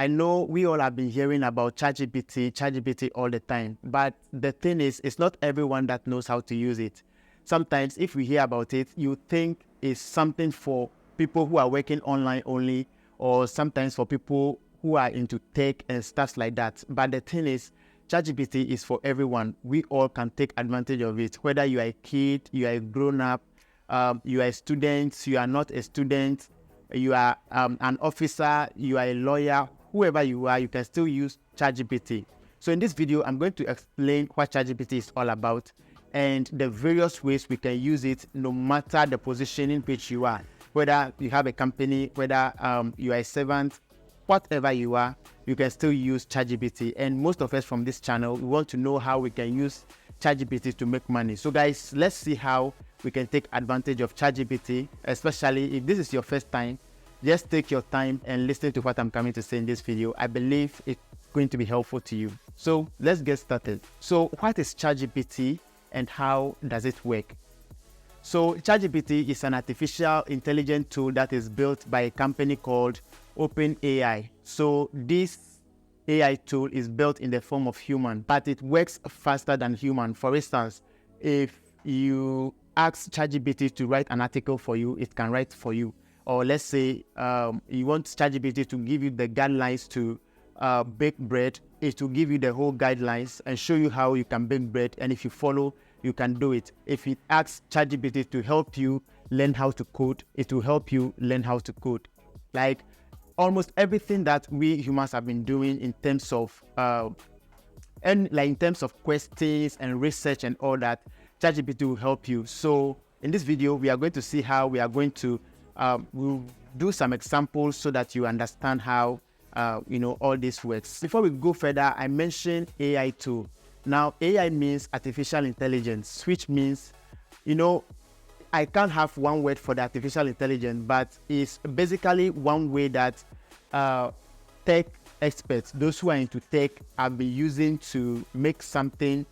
I know we all have been hearing about ChatGPT all the time, but the thing is, it's not everyone that knows how to use it. Sometimes if we hear about it, you think it's something for people who are working online only, or sometimes for people who are into tech and stuff like that. But the thing is, ChatGPT is for everyone. We all can take advantage of it, whether you are a kid, you are a grown-up, you are a student, you are not a student, you are an officer, you are a lawyer, whoever you are, you can still use ChatGPT. So in this video, I'm going to explain what ChatGPT is all about and the various ways we can use it no matter the position in which you are. Whether you have a company, whether you are a servant, whatever you are, you can still use ChatGPT. And most of us from this channel, we want to know how we can use ChatGPT to make money. So guys, let's see how we can take advantage of ChatGPT, especially if this is your first time. Just take your time and listen to what I'm coming to say in this video. I believe it's going to be helpful to you. So let's get started. So what is ChatGPT and how does it work? So ChatGPT is an artificial intelligence tool that is built by a company called OpenAI. So this AI tool is built in the form of human, but it works faster than human. For instance, if you ask ChatGPT to write an article for you, it can write for you. Or let's say you want ChatGPT to give you the guidelines to bake bread. It will give you the whole guidelines and show you how you can bake bread. And if you follow, you can do it. If it asks ChatGPT to help you learn how to code, it will help you learn how to code. Like almost everything that we humans have been doing in terms of in terms of questions and research and all that, ChatGPT will help you. So in this video, we are going to see how we are going to we'll do some examples so that you understand how all this works. Before we go further, I mentioned AI tool. Now AI means artificial intelligence, which means I can't have one word for the artificial intelligence, but it's basically one way that tech experts, those who are into tech, have been using to make something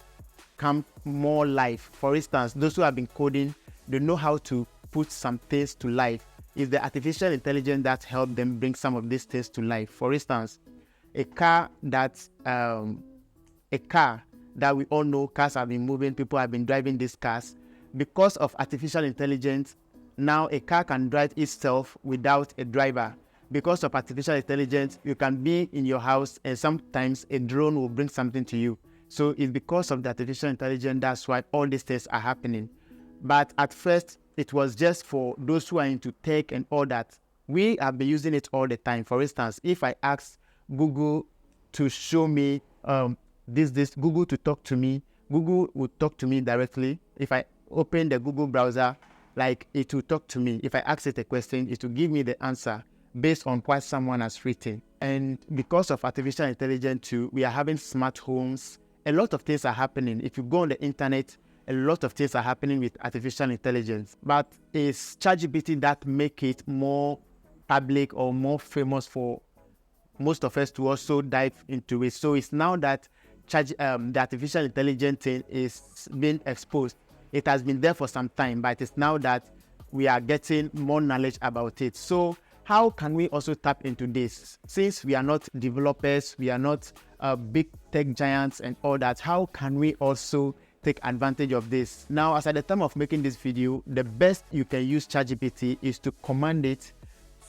come more life. For instance, those who have been coding, they know how to put some things to life. It's the artificial intelligence that helped them bring some of these things to life. For instance, a car that we all know, cars have been moving, people have been driving these cars. Because of artificial intelligence, now a car can drive itself without a driver. Because of artificial intelligence, you can be in your house and sometimes a drone will bring something to you. So it's because of the artificial intelligence, that's why all these things are happening. But at first, it was just for those who are into tech and all that. We have been using it all the time. For instance, if I ask Google to show me Google to talk to me, Google will talk to me directly. If I open the Google browser, it will talk to me. If I ask it a question, it will give me the answer based on what someone has written. And because of artificial intelligence too, we are having smart homes. A lot of things are happening. If you go on the internet, a lot of things are happening with artificial intelligence. But it's ChatGPT that make it more public or more famous for most of us to also dive into it. So it's now that the artificial intelligence thing is being exposed. It has been there for some time, but it's now that we are getting more knowledge about it. So how can we also tap into this? Since we are not developers, we are not big tech giants and all that, how can we also take advantage of this? Now, as at the time of making this video, the best you can use ChatGPT is to command it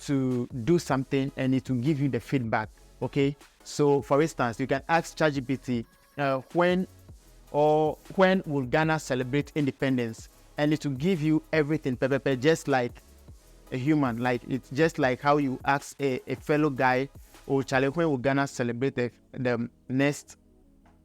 to do something and it will give you the feedback. Okay, so for instance, you can ask ChatGPT when will Ghana celebrate independence, and it will give you everything just like a human. Like it's just like how you ask a fellow guy, or Charlie, when will Ghana celebrate the next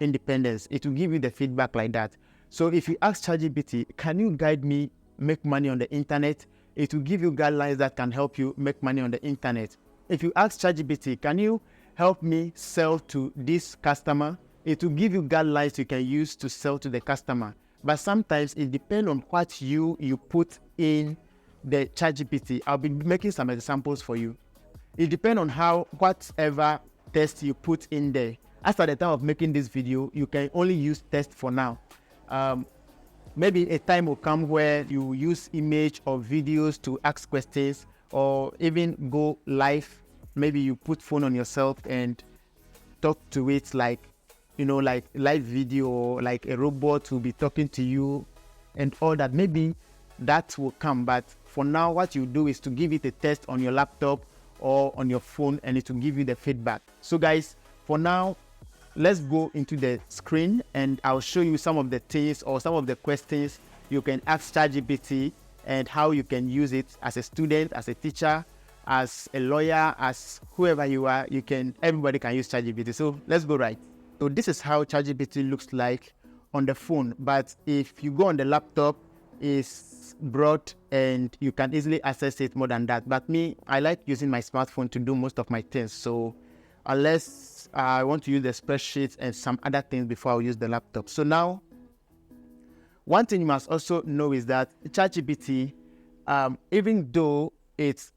independence? It will give you the feedback like that. So if you ask ChatGPT, can you guide me make money on the internet? It will give you guidelines that can help you make money on the internet. If you ask ChatGPT, can you help me sell to this customer? It will give you guidelines you can use to sell to the customer. But sometimes it depends on what you put in the ChatGPT. I'll be making some examples for you. It depends on whatever test you put in there. As at the time of making this video, you can only use test for now. Maybe a time will come where you use image or videos to ask questions, or even go live maybe you put phone on yourself and talk to it like, like live video, or like a robot will be talking to you and all that. Maybe that will come, but for now what you do is to give it a test on your laptop or on your phone, and it will give you the feedback. So guys, for now, let's go into the screen and I'll show you some of the things or some of the questions you can ask ChatGPT and how you can use it as a student, as a teacher, as a lawyer, as whoever you are. Everybody can use ChatGPT. So let's go right. So this is how ChatGPT looks like on the phone, but if you go on the laptop, it's broad and you can easily access it more than that. But me, I like using my smartphone to do most of my things. So unless I want to use the spreadsheet and some other things before I use the laptop. So now, one thing you must also know is that ChatGPT, even though it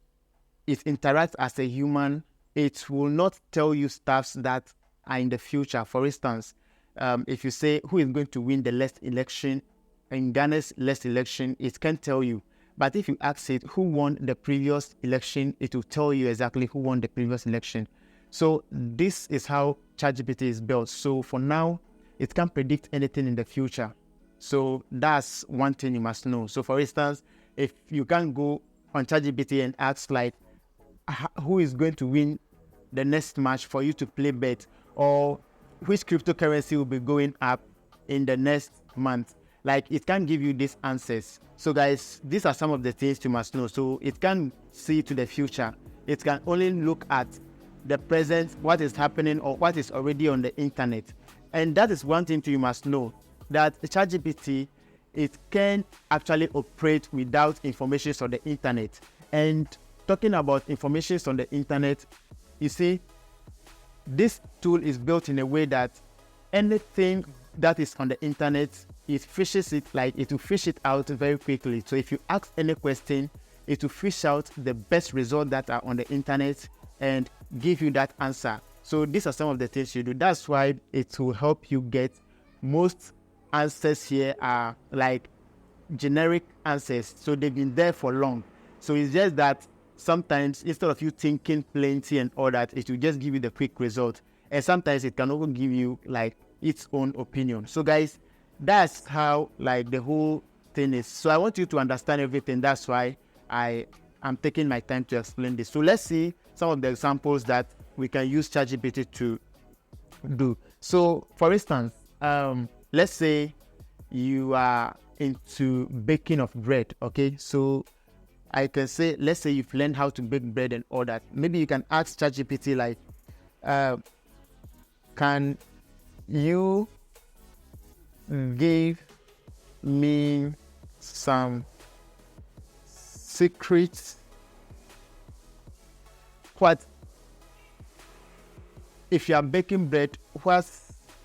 interacts as a human, it will not tell you stuff that are in the future. For instance, if you say who is going to win the last election, in Ghana's last election, it can tell you. But if you ask it who won the previous election, it will tell you exactly who won the previous election. So this is how ChatGPT is built. So for now, it can't predict anything in the future. So that's one thing you must know. So for instance, if you can go on ChatGPT and ask like, who is going to win the next match for you to play bet, or which cryptocurrency will be going up in the next month, like it can give you these answers. So guys, these are some of the things you must know. So it can see to the future. It can only look at the present, what is happening or what is already on the internet. And that is one thing you must know, that ChatGPT, it can actually operate without information on the internet. And talking about information on the internet, you see, this tool is built in a way that anything that is on the internet, it fishes it, like it will fish it out very quickly. So if you ask any question, it will fish out the best results that are on the internet and give you that answer. So these are some of the things you do. That's why it will help you get most answers here are like generic answers. So they've been there for long. So it's just that sometimes instead of you thinking plenty and all that, it will just give you the quick result. And sometimes it can also give you like its own opinion. So guys, that's how like the whole thing is. So I want you to understand everything. That's why I'm taking my time to explain this. So let's see some of the examples that we can use ChatGPT to do. So for instance, let's say you are into baking of bread. Okay, so I can say, let's say you've learned how to bake bread and all that. Maybe you can ask ChatGPT like, can you give me some secrets? What if you are baking bread, what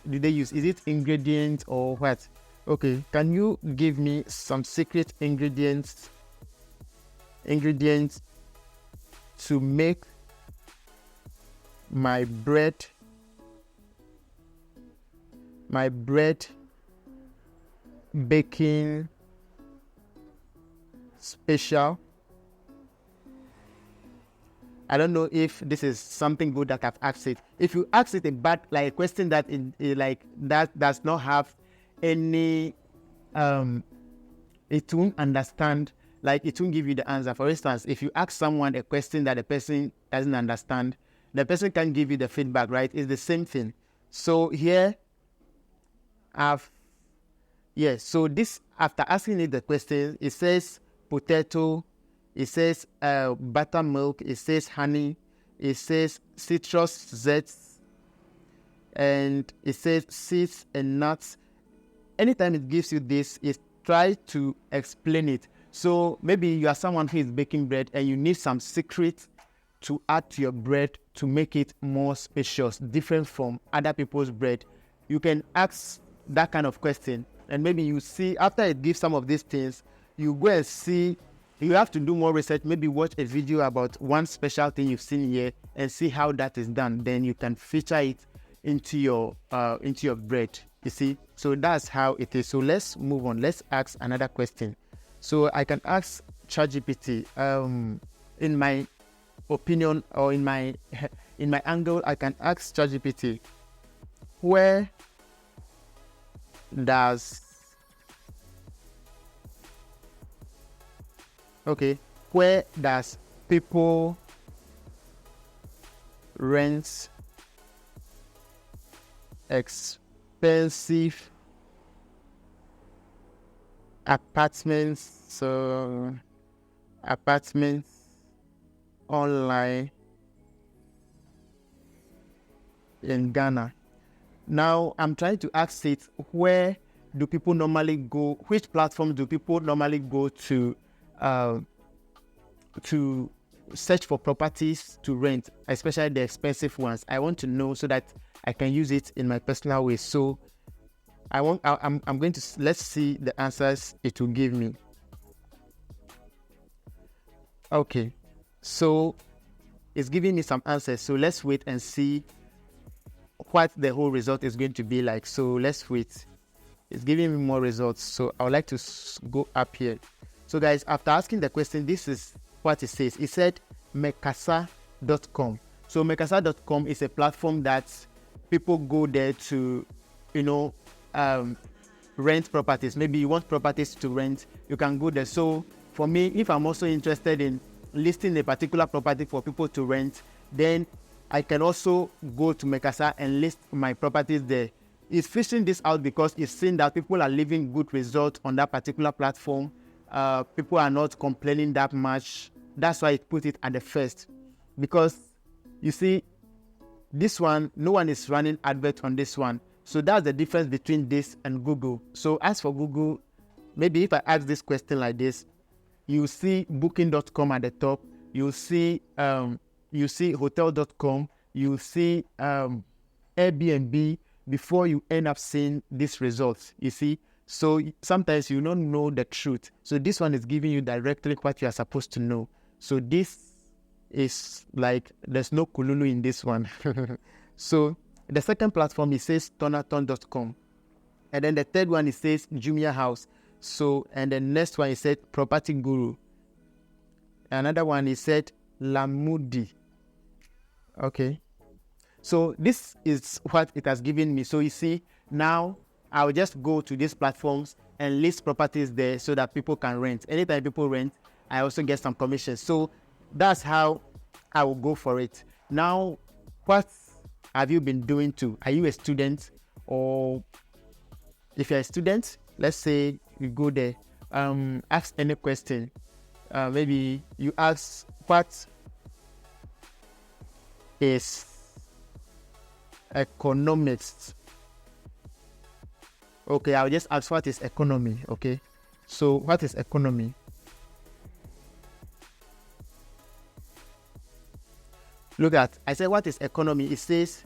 do they use? Is it ingredients or what? Okay, can you give me some secret ingredients to make my bread baking special? I don't know if this is something good that I've asked it. If you ask it a bad like a question that like that does not have any it won't understand, like it won't give you the answer. For instance, if you ask someone a question that the person doesn't understand, the person can give you the feedback, right? It's the same thing. So here so this, after asking it the question, it says potato, it says buttermilk, it says honey, it says citrus zest, and it says seeds and nuts. Anytime it gives you this, it tries to explain it. So maybe you are someone who is baking bread and you need some secret to add to your bread to make it more spacious, different from other people's bread. You can ask that kind of question, and maybe you see, after it gives some of these things, you go and see, you have to do more research, maybe watch a video about one special thing you've seen here and see how that is done. Then you can feature it into your bread, you see. So that's how it is. So let's move on. Let's ask another question. So I can ask ChatGPT, in my opinion or in my angle, I can ask ChatGPT, where does people rent expensive apartments? So apartments online in Ghana. Now I'm trying to ask it, where do people normally go? Which platform do people normally go to search for properties to rent, especially the expensive ones? I want to know so that I can use it in my personal way. So I'm going to, let's see the answers it will give me. Okay, so it's giving me some answers. So let's wait and see what the whole result is going to be like. So let's wait. It's giving me more results. So I would like to go up here. So guys, after asking the question, this is what it says. It said mekasa.com. So mekasa.com is a platform that people go there to, rent properties. Maybe you want properties to rent, you can go there. So for me, if I'm also interested in listing a particular property for people to rent, then I can also go to Mekasa and list my properties there. It's fishing this out because it's seen that people are leaving good results on that particular platform. People are not complaining that much. That's why it put it at the first. Because you see, this one, no one is running advert on this one. So that's the difference between this and Google. So as for Google, maybe if I ask this question like this, you see booking.com at the top, you see hotel.com, you see Airbnb before you end up seeing these results, you see. So sometimes you don't know the truth. So this one is giving you directly what you are supposed to know. So this is like, there's no kululu in this one. So the second platform, it says tonaton.com. And then the third one, it says Jumia House. So, and the next one, it said Property Guru. Another one, it said Lamudi. Okay. So this is what it has given me. So you see, now I'll just go to these platforms and list properties there so that people can rent. Anytime people rent, I also get some commission. So that's how I will go for it. Now, what have you been doing too? Are you a student? Or if you're a student, let's say you go there, ask any question. Maybe you ask, what is economics? Okay, I'll just ask, what is economy? Okay, so what is economy? Look at, I said, what is economy? It says,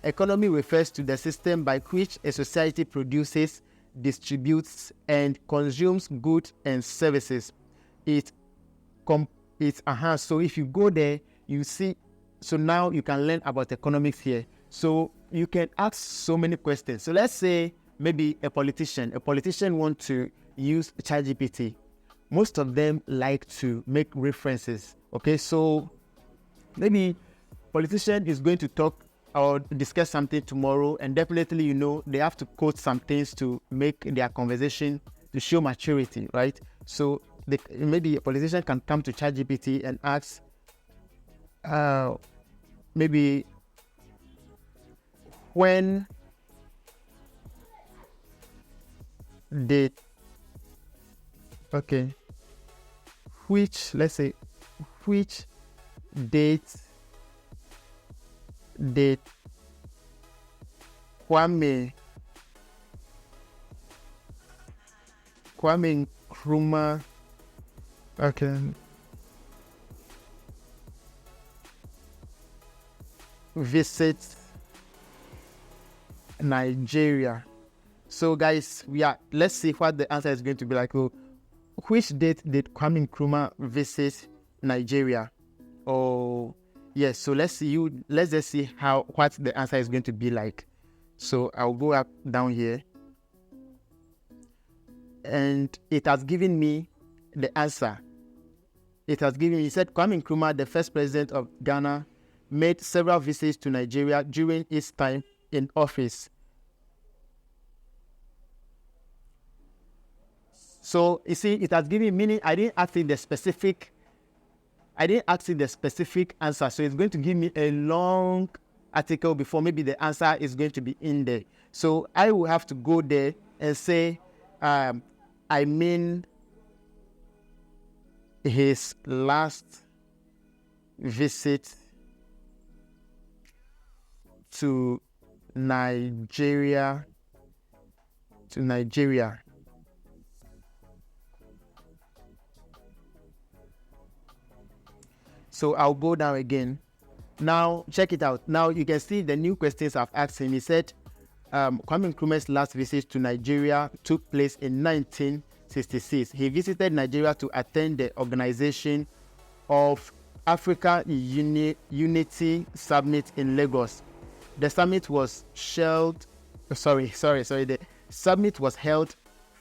economy refers to the system by which a society produces, distributes, and consumes goods and services. So if you go there, you see, so now you can learn about economics here. So you can ask so many questions. So let's say maybe a politician want to use ChatGPT. Most of them like to make references. Okay, so maybe politician is going to talk or discuss something tomorrow, and definitely, they have to quote some things to make their conversation to show maturity, right? So maybe a politician can come to ChatGPT and ask, maybe when did, okay, which date did Kwame Nkrumah, okay, visit Nigeria? So guys, let's see what the answer is going to be like. Which date did Kwame Nkrumah visit Nigeria? Oh yes, so let's just see what the answer is going to be like. So I'll go up down here, and it has given me the answer. it has given, he said, Kwame Nkrumah, the first president of Ghana, made several visits to Nigeria during his time in office. So you see, it has given meaning. I didn't ask it the specific answer. So it's going to give me a long article before maybe the answer is going to be in there. So I will have to go there and say, I mean, his last visit to Nigeria. So I'll go down again. Now, check it out. Now you can see the new questions I've asked him. He said, Kwame Nkrumah's last visit to Nigeria took place in 1966. He visited Nigeria to attend the Organization of Africa Unity Summit in Lagos. The summit was held, The summit was held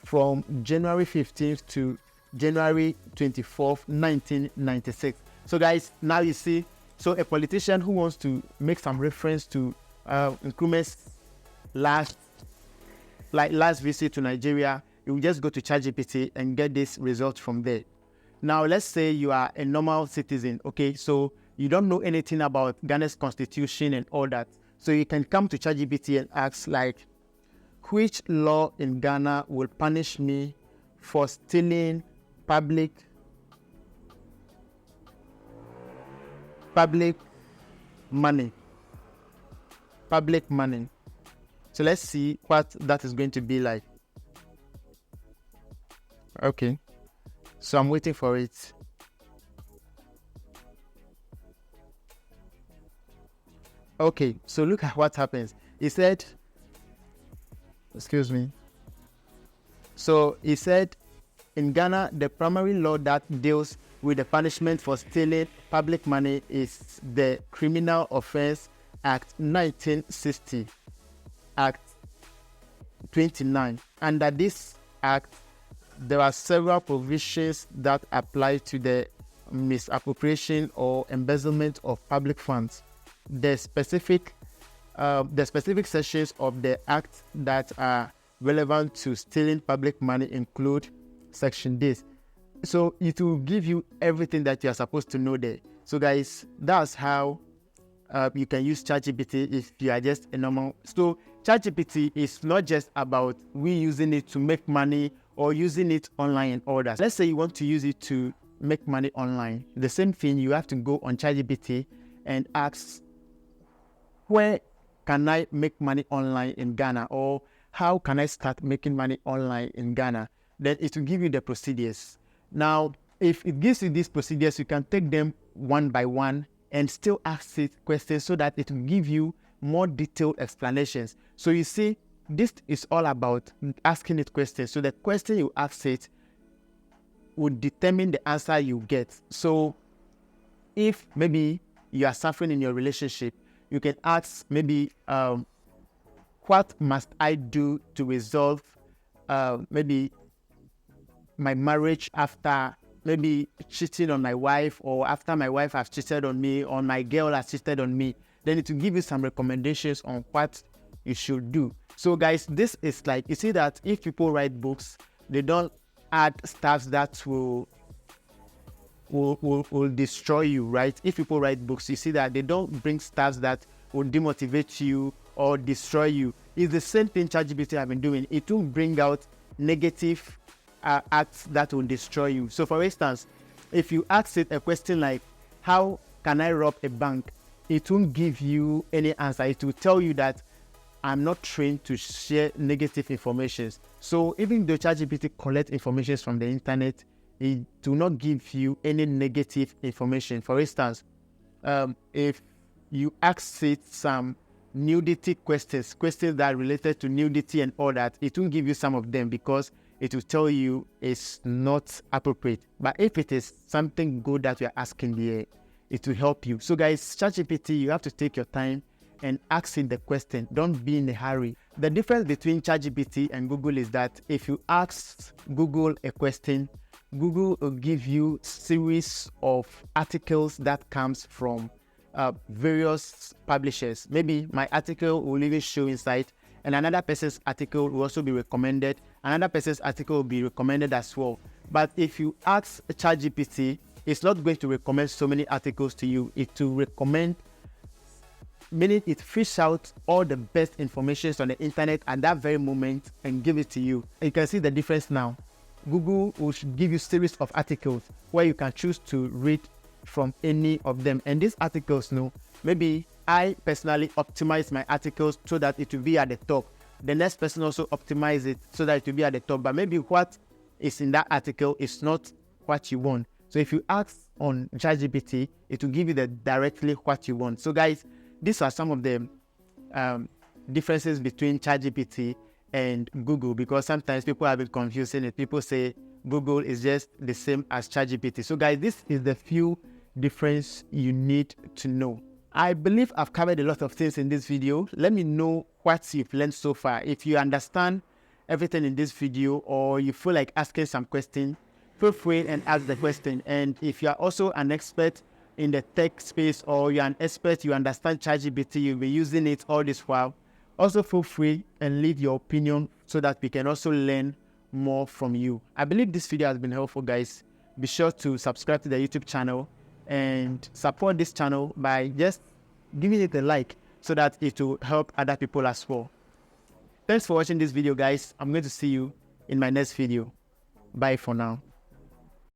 from January 15th to January 24th, 1996. So guys, now you see, so a politician who wants to make some reference to Nkrumah's last visit to Nigeria, you will just go to ChatGPT and get this result from there. Now, let's say you are a normal citizen, okay? So you don't know anything about Ghana's constitution and all that. So you can come to ChatGPT and ask like, which law in Ghana will punish me for stealing public money. So let's see what that is going to be like. Okay. So I'm waiting for it. Okay, so look at what happens. He said, excuse me. So he said, in Ghana, the primary law that deals with the punishment for stealing public money is the Criminal Offence Act 1960, Act 29. Under this act, there are several provisions that apply to the misappropriation or embezzlement of public funds. The specific sections of the act that are relevant to stealing public money include Section D. So it will give you everything that you are supposed to know there. So guys, that's how you can use ChatGPT if you are just a normal. So ChatGPT is not just about we using it to make money or using it online and all that. Let's say you want to use it to make money online. The same thing, you have to go on ChatGPT and ask, where can I make money online in Ghana, or how can I start making money online in Ghana? Then it will give you the procedures. Now, if it gives you these procedures, you can take them one by one and still ask it questions so that it will give you more detailed explanations. So you see, this is all about asking it questions. So the question you ask it would determine the answer you get. So if maybe you are suffering in your relationship, you can ask maybe, what must I do to resolve maybe my marriage after maybe cheating on my wife, or after my wife has cheated on me, or my girl has cheated on me. Then it will give you some recommendations on what you should do. So guys, this is like, you see that if people write books, they don't add stuff that will destroy you, right? If people write books, you see that they don't bring stuff that will demotivate you or destroy you. It's the same thing ChatGPT have been doing. It will bring out negative acts that will destroy you. So for instance, if you ask it a question like, how can I rob a bank? It won't give you any answer. It will tell you that I'm not trained to share negative information. So even though ChatGPT collects information from the internet, it do not give you any negative information. For instance, if you ask it some nudity questions that are related to nudity and all that, it will give you some of them because it will tell you it's not appropriate. But if it is something good that you're asking there, it will help you. So guys, ChatGPT, you have to take your time and ask it the question. Don't be in a hurry. The difference between ChatGPT and Google is that if you ask Google a question, Google will give you series of articles that comes from various publishers. Maybe my article will even show inside, and another person's article will also be recommended. Another person's article will be recommended as well. But if you ask ChatGPT, it's not going to recommend so many articles to you. It will recommend, meaning it fish out all the best information on the internet at that very moment and give it to you. And you can see the difference now. Google will give you series of articles where you can choose to read from any of them. And these articles, maybe I personally optimize my articles so that it will be at the top. The next person also optimize it so that it will be at the top. But maybe what is in that article is not what you want. So if you ask on ChatGPT, it will give you directly what you want. So guys, these are some of the differences between ChatGPT and Google, because sometimes people have been confusing it. People say Google is just the same as ChatGPT. So guys, this is the few difference you need to know. I believe I've covered a lot of things in this video. Let me know what you've learned so far. If you understand everything in this video, or you feel like asking some question, feel free and ask the question. And if you are also an expert in the tech space, or you're an expert, you understand ChatGPT, you'll be using it all this while, also feel free and leave your opinion so that we can also learn more from you. I believe this video has been helpful, guys. Be sure to subscribe to the YouTube channel and support this channel by just giving it a like so that it will help other people as well. Thanks for watching this video, guys. I'm going to see you in my next video. Bye for now.